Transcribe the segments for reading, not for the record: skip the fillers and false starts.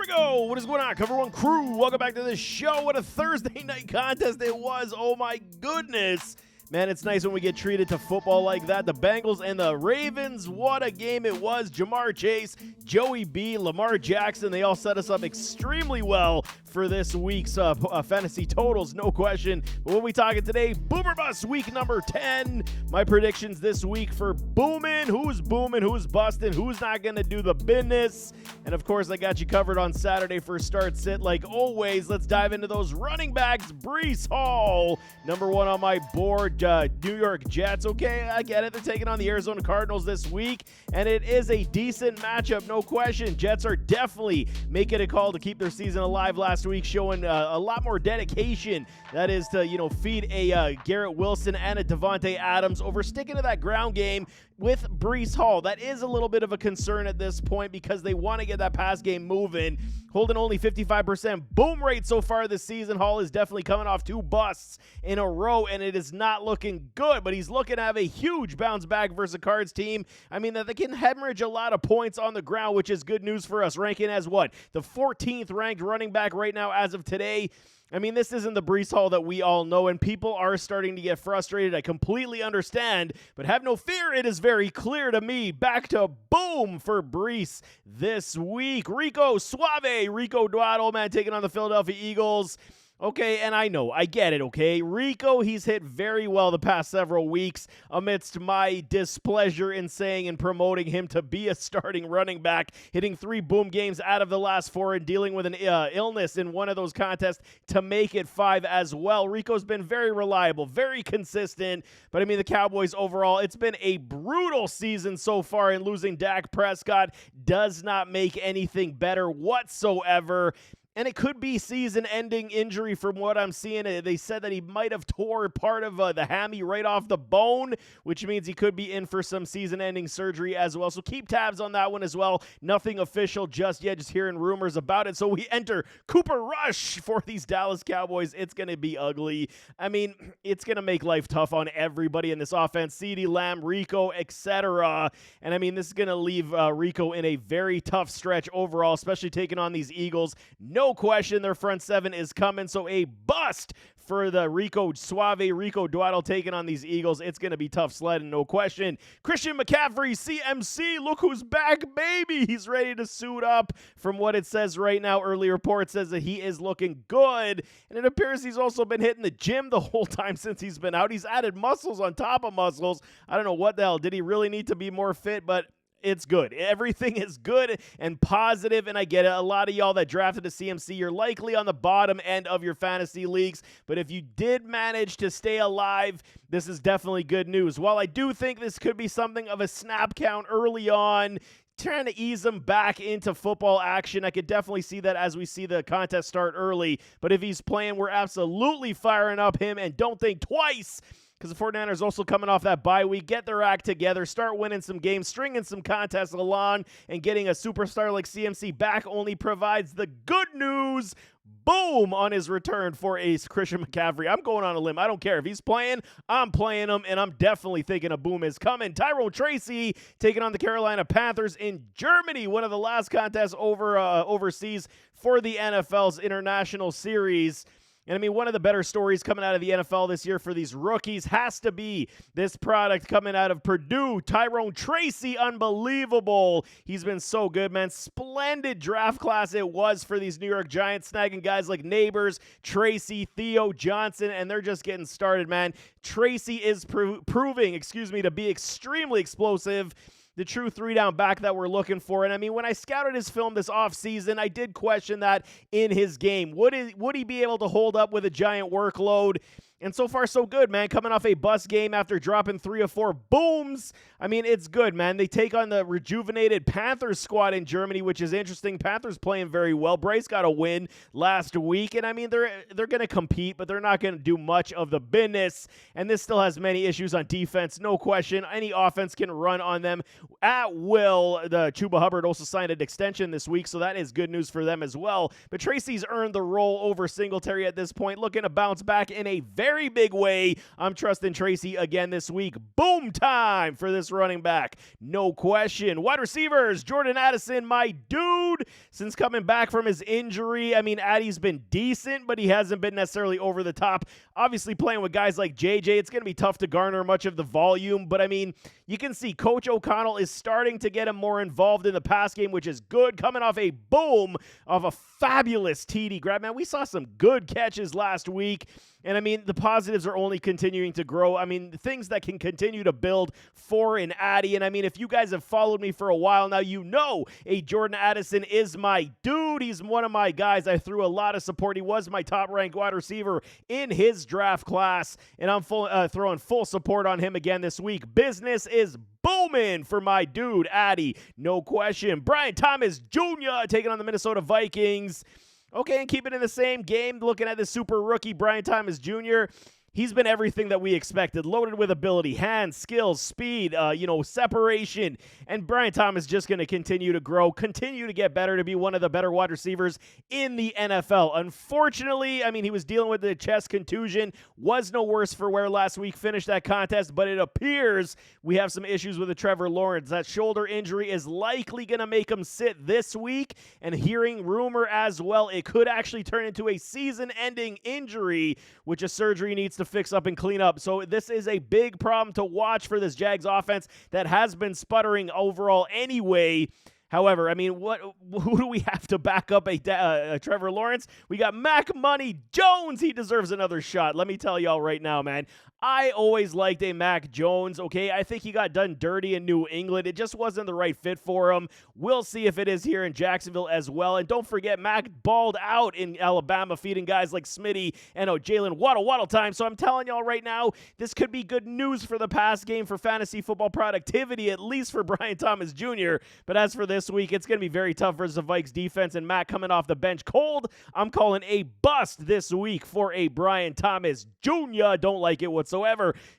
go. What is going on, Cover One crew? Welcome back to the show. What a Thursday night contest it was. Oh my goodness. Man, it's nice when we get treated to football like that. The Bengals and the Ravens, what a game it was. Jamar Chase, Joey B, Lamar Jackson, they all set us up extremely well for this week's fantasy totals, no question. But what we talking today, Boomer Bust week number 10. My predictions this week for booming, who's busting, who's not going to do the business. And of course, I got you covered on Saturday for start sit. Like always, let's dive into those running backs. Breece Hall, number one on my board. New York Jets. Okay, I get it. They're taking on the Arizona Cardinals this week, and it is a decent matchup, no question. Jets are definitely making a call to keep their season alive last week, showing a lot more dedication. That is to, feed a Garrett Wilson and a Devontae Adams over sticking to that ground game with Breece Hall. That is a little bit of a concern at this point because they want to get that pass game moving. Holding only 55% boom rate so far this season. Hall is definitely coming off 2 busts in a row, and it is not looking good, but he's looking to have a huge bounce back versus a Cards team. I mean, that they can hemorrhage a lot of points on the ground, which is good news for us, ranking as what? The 14th ranked running back right now as of today. I mean, this isn't the Breece Hall that we all know, and people are starting to get frustrated. I completely understand, but have no fear. It is very clear to me. Back to boom for Breece this week. Rico Dwaddle, man, taking on the Philadelphia Eagles. Okay, and I know, I get it, okay? Rico, he's hit very well the past several weeks amidst my displeasure in saying and promoting him to be a starting running back, hitting 3 boom games out of the last 4 and dealing with an illness in one of those contests to make it 5 as well. Rico's been very reliable, very consistent, but I mean, the Cowboys overall, it's been a brutal season so far, and losing Dak Prescott does not make anything better whatsoever. And it could be season-ending injury from what I'm seeing. They said that he might have tore part of the hammy right off the bone, which means he could be in for some season-ending surgery as well. So keep tabs on that one as well. Nothing official just yet, just hearing rumors about it. So we enter Cooper Rush for these Dallas Cowboys. It's going to be ugly. I mean, it's going to make life tough on everybody in this offense. CeeDee Lamb, Rico, etc. And I mean, this is going to leave Rico in a very tough stretch overall, especially taking on these Eagles. No question, their front 7 is coming, so a bust for the Rico Dwaddle taking on these Eagles. It's going to be tough sledding, no question. Christian McCaffrey, CMC, look who's back, baby. He's ready to suit up. From what it says right now, early report says that he is looking good, and it appears he's also been hitting the gym the whole time since he's been out. He's added muscles on top of muscles. I don't know what the hell. Did he really need to be more fit? But it's good. Everything is good and positive, and I get it. A lot of y'all that drafted a CMC, you're likely on the bottom end of your fantasy leagues, but if you did manage to stay alive, this is definitely good news. While I do think this could be something of a snap count early on, trying to ease him back into football action, I could definitely see that as we see the contest start early, but if he's playing, we're absolutely firing up him, and don't think twice, because the 49ers also coming off that bye week. Get their act together, start winning some games, stringing some contests along, and getting a superstar like CMC back only provides the good news. Boom on his return for a Christian McCaffrey. I'm going on a limb. I don't care. If he's playing, I'm playing him, and I'm definitely thinking a boom is coming. Tyrone Tracy taking on the Carolina Panthers in Germany, one of the last contests overseas for the NFL's International Series. And I mean, one of the better stories coming out of the NFL this year for these rookies has to be this product coming out of Purdue. Tyrone Tracy, unbelievable. He's been so good, man. Splendid draft class it was for these New York Giants, snagging guys like Neighbors, Tracy, Theo Johnson, and they're just getting started, man. Tracy is proving to be extremely explosive. The true 3-down back that we're looking for. And I mean, when I scouted his film this offseason, I did question that in his game. Would he be able to hold up with a giant workload? And so far, so good, man. Coming off a bust game after dropping 3 or 4 booms. I mean, it's good, man. They take on the rejuvenated Panthers squad in Germany, which is interesting. Panthers playing very well. Bryce got a win last week. And I mean, they're going to compete, but they're not going to do much of the business. And this still has many issues on defense, no question. Any offense can run on them at will. The Chuba Hubbard also signed an extension this week, so that is good news for them as well. But Tracy's earned the role over Singletary at this point, looking to bounce back in a very very big way. I'm trusting Tracy again this week. Boom time for this running back. No question. Wide receivers, Jordan Addison, my dude. Since coming back from his injury, I mean, Addie's been decent, but he hasn't been necessarily over the top. Obviously, playing with guys like JJ, it's going to be tough to garner much of the volume, but I mean, you can see Coach O'Connell is starting to get him more involved in the pass game, which is good, coming off a boom of a fabulous TD grab. Man, we saw some good catches last week. And, I mean, the positives are only continuing to grow. I mean, things that can continue to build for an Addy. And, I mean, if you guys have followed me for a while now, you know Jordan Addison is my dude. He's one of my guys. I threw a lot of support. He was my top-ranked wide receiver in his draft class. And I'm throwing full support on him again this week. Business is booming for my dude, Addy. No question. Brian Thomas Jr. taking on the Minnesota Vikings. Okay, and keep it in the same game, looking at the super rookie, Brian Thomas Jr., he's been everything that we expected, loaded with ability, hands, skills, speed, separation, and Brian Thomas just going to continue to grow, continue to get better, to be one of the better wide receivers in the NFL. Unfortunately, I mean, he was dealing with the chest contusion, was no worse for wear last week, finished that contest, but it appears we have some issues with the Trevor Lawrence. That shoulder injury is likely going to make him sit this week, and hearing rumor as well, it could actually turn into a season-ending injury, which a surgery needs to fix up and clean up. So this is a big problem to watch for this Jags offense that has been sputtering overall anyway. However, I mean, who do we have to back up a Trevor Lawrence? We got Mac Money Jones. He deserves another shot. Let me tell y'all right now, man. I always liked a Mac Jones, okay? I think he got done dirty in New England. It just wasn't the right fit for him. We'll see if it is here in Jacksonville as well. And don't forget, Mac balled out in Alabama, feeding guys like Smitty and Jalen Waddle time. So I'm telling y'all right now, this could be good news for the pass game, for fantasy football productivity, at least for Brian Thomas Jr. But as for this week, it's going to be very tough versus the Vikes defense, and Mac coming off the bench cold. I'm calling a bust this week for a Brian Thomas Jr. Don't like it whatsoever.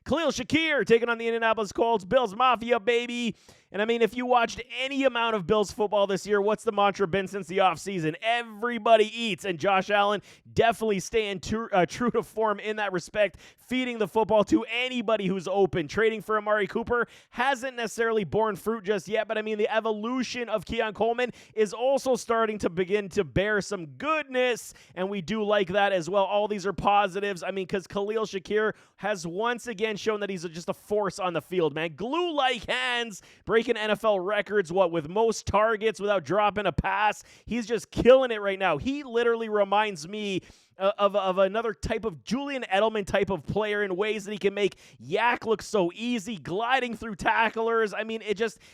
Khalil Shakir taking on the Indianapolis Colts. Bills Mafia, baby. And, I mean, if you watched any amount of Bills football this year, what's the mantra been since the offseason? Everybody eats, and Josh Allen definitely staying true to form in that respect, feeding the football to anybody who's open. Trading for Amari Cooper hasn't necessarily borne fruit just yet, but, I mean, the evolution of Keon Coleman is also starting to begin to bear some goodness, and we do like that as well. All these are positives. I mean, because Khalil Shakir has once again shown that he's just a force on the field, man. Glue-like hands, breaking NFL records, with most targets without dropping a pass. He's just killing it right now. He literally reminds me of another type of Julian Edelman type of player in ways that he can make Yak look so easy, gliding through tacklers. I mean,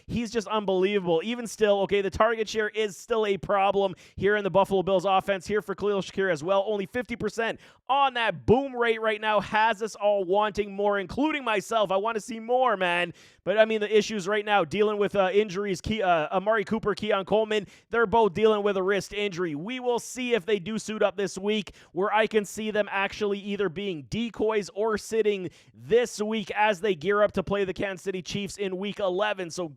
he's just unbelievable. Even still, okay, the target share is still a problem here in the Buffalo Bills offense. Here for Khalil Shakir as well. Only 50% on that boom rate right now has us all wanting more, including myself. I want to see more, man. But, I mean, the issues right now, dealing with injuries, Amari Cooper, Keon Coleman, they're both dealing with a wrist injury. We will see if they do suit up this week, where I can see them actually either being decoys or sitting this week as they gear up to play the Kansas City Chiefs in Week 11. So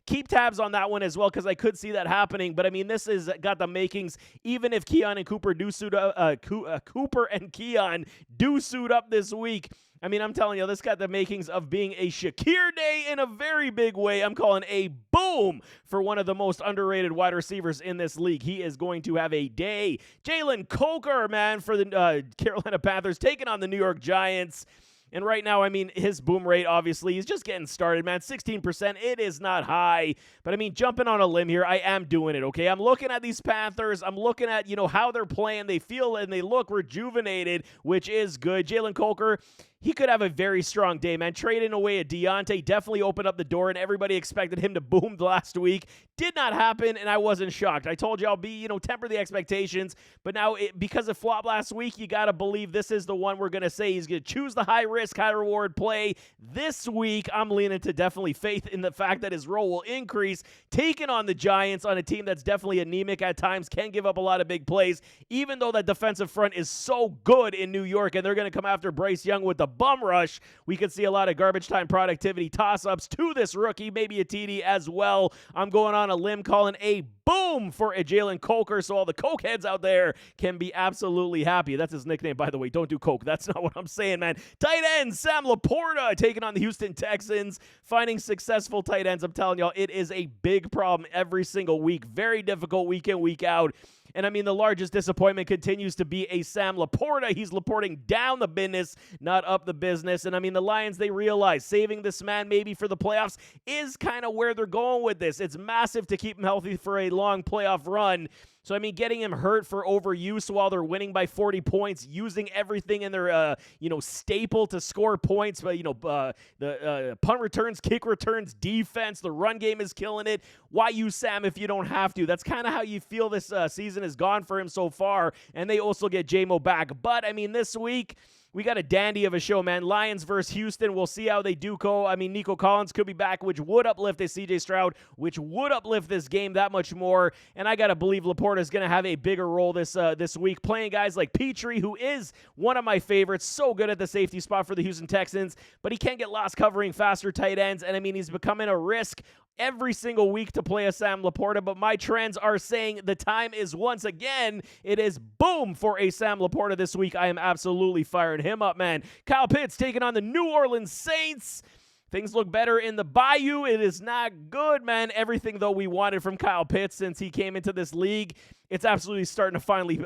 keep tabs on that one as well, because I could see that happening. But I mean, this has got the makings. Even if Keon and Cooper do suit up, Cooper and Keon do suit up this week, I mean, I'm telling you, this got the makings of being a Shakir day in a very big way. I'm calling a boom for one of the most underrated wide receivers in this league. He is going to have a day. Jalen Coker, man, for the Carolina Panthers, taking on the New York Giants. And right now, I mean, his boom rate, obviously, he's just getting started, man. 16%, it is not high. But, I mean, jumping on a limb here, I am doing it, okay? I'm looking at these Panthers. I'm looking at, how they're playing. They feel and they look rejuvenated, which is good. Jalen Coker, he could have a very strong day, man. Trading away a Deontay definitely opened up the door, and everybody expected him to boom last week. Did not happen, and I wasn't shocked. I told you I'll be, temper the expectations, but now because it flopped last week, you got to believe this is the one we're going to say he's going to choose the high-risk, high-reward play. This week, I'm leaning to definitely faith in the fact that his role will increase, taking on the Giants on a team that's definitely anemic at times, can give up a lot of big plays, even though that defensive front is so good in New York, and they're going to come after Bryce Young with the bum rush. We could see a lot of garbage time productivity toss-ups to this rookie, maybe a TD as well. I'm going on a limb calling a boom for a Jalen Coker, so all the Coke heads out there can be absolutely happy. That's his nickname, by the way. Don't do Coke. That's not what I'm saying, man. Tight end Sam Laporta taking on the Houston Texans. Finding successful tight ends, I'm telling y'all, it is a big problem every single week. Very difficult week in, week out. And I mean, the largest disappointment continues to be a Sam Laporta. He's Laporting down the business, not up the business. And I mean, the Lions, they realize saving this man maybe for the playoffs is kind of where they're going with this. It's massive to keep him healthy for a long playoff run. So, I mean, getting him hurt for overuse while they're winning by 40 points, using everything in their, staple to score points, but, the punt returns, kick returns, defense, the run game is killing it. Why use Sam if you don't have to? That's kind of how you feel this season has gone for him so far, and they also get J-Mo back. But, I mean, this week, we got a dandy of a show, man. Lions versus Houston. We'll see how they do go. I mean, Nico Collins could be back, which would uplift a CJ Stroud, which would uplift this game that much more. And I got to believe Laporta is going to have a bigger role this week, playing guys like Petrie, who is one of my favorites, so good at the safety spot for the Houston Texans, but he can't get lost covering faster tight ends. And, I mean, he's becoming a risk every single week to play a Sam Laporta, but my trends are saying the time is once again, it is boom for a Sam Laporta this week. I am absolutely firing him up, man. Kyle Pitts taking on the New Orleans Saints. Things look better in the Bayou. It is not good, man. Everything, though, we wanted from Kyle Pitts since he came into this league, it's absolutely starting to finally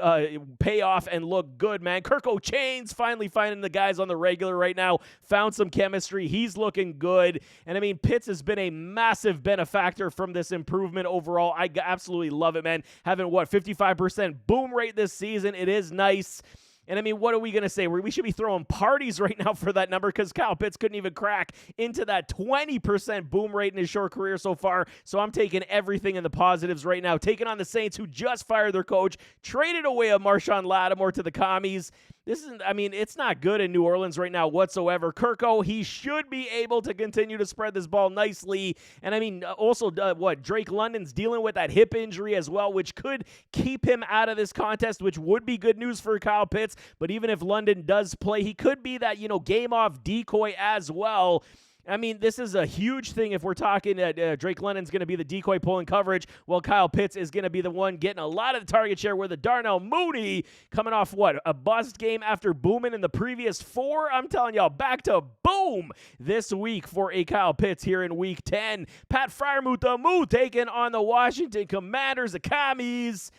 pay off and look good, man. Kirk O'Chain's finally finding the guys on the regular right now. Found some chemistry. He's looking good. And, I mean, Pitts has been a massive benefactor from this improvement overall. I absolutely love it, man. Having, 55% boom rate this season. It is nice. And, I mean, what are we going to say? We should be throwing parties right now for that number because Kyle Pitts couldn't even crack into that 20% boom rate in his short career so far. So I'm taking everything in the positives right now. Taking on the Saints, who just fired their coach, traded away a Marshawn Lattimore to the commies. It's not good in New Orleans right now whatsoever. Kirko, he should be able to continue to spread this ball nicely. And, I mean, also, Drake London's dealing with that hip injury as well, which could keep him out of this contest, which would be good news for Kyle Pitts. But even if London does play, he could be that, game-off decoy as well. I mean, this is a huge thing if we're talking Drake London's going to be the decoy pulling coverage, while Kyle Pitts is going to be the one getting a lot of the target share, where the Darnell Mooney coming off, a bust game after booming in the previous 4? I'm telling y'all, back to boom this week for a Kyle Pitts here in Week 10. Pat Freiermuth, the Moot, taking on the Washington Commanders, the Commies.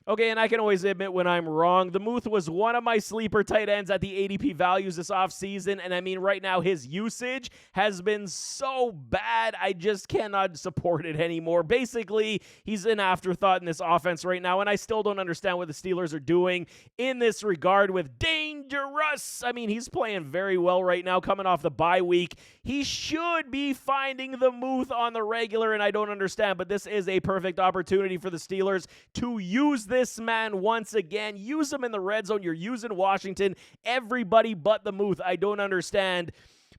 Okay, and I can always admit when I'm wrong. The Muth was one of my sleeper tight ends at the ADP values this offseason, and I mean, right now his usage has been so bad, I just cannot support it anymore. Basically, he's an afterthought in this offense right now, and I still don't understand what the Steelers are doing in this regard with Dangerous. I mean, he's playing very well right now, coming off the bye week. He should be finding the Muth on the regular, and I don't understand, but this is a perfect opportunity for the Steelers to use this man once again. Use him in the red zone. You're using Washington. Everybody but the Muth. I don't understand.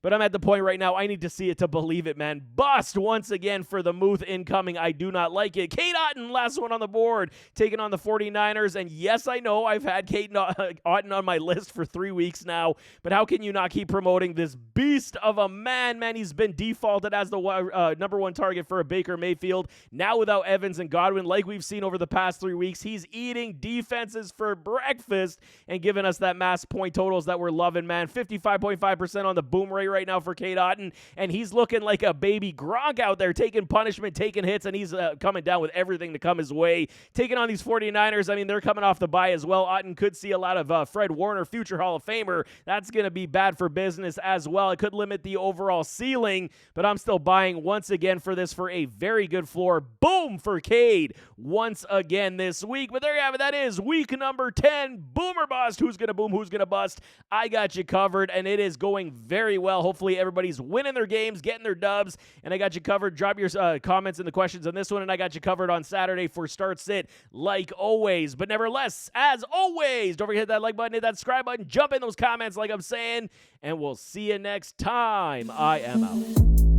But I'm at the point right now, I need to see it to believe it, man. Bust once again for the Muth incoming. I do not like it. Kate Otten, last one on the board, taking on the 49ers. And yes, I know I've had Kate Otten on my list for 3 weeks now. But how can you not keep promoting this beast of a man? Man, he's been defaulted as the number one target for a Baker Mayfield. Now without Evans and Godwin, like we've seen over the past 3 weeks, he's eating defenses for breakfast and giving us that mass point totals that we're loving, man. 55.5% on the boom rate right now for Kate Otten, and he's looking like a baby Gronk out there, taking punishment, taking hits, and he's coming down with everything to come his way. Taking on these 49ers, I mean, they're coming off the bye as well. Otten could see a lot of Fred Warner, future Hall of Famer. That's going to be bad for business as well. It could limit the overall ceiling, but I'm still buying once again for this for a very good floor. Boom for Cade once again this week. But there you have it. That is week number 10. Boomer bust. Who's going to boom? Who's going to bust? I got you covered, and it is going very well. Hopefully everybody's winning their games, getting their dubs, and I got you covered. Drop your comments and the questions on this one, and I got you covered on Saturday for Start Sit, like always. But nevertheless, as always, don't forget to hit that like button, hit that subscribe button, jump in those comments like I'm saying, and we'll see you next time. I am out.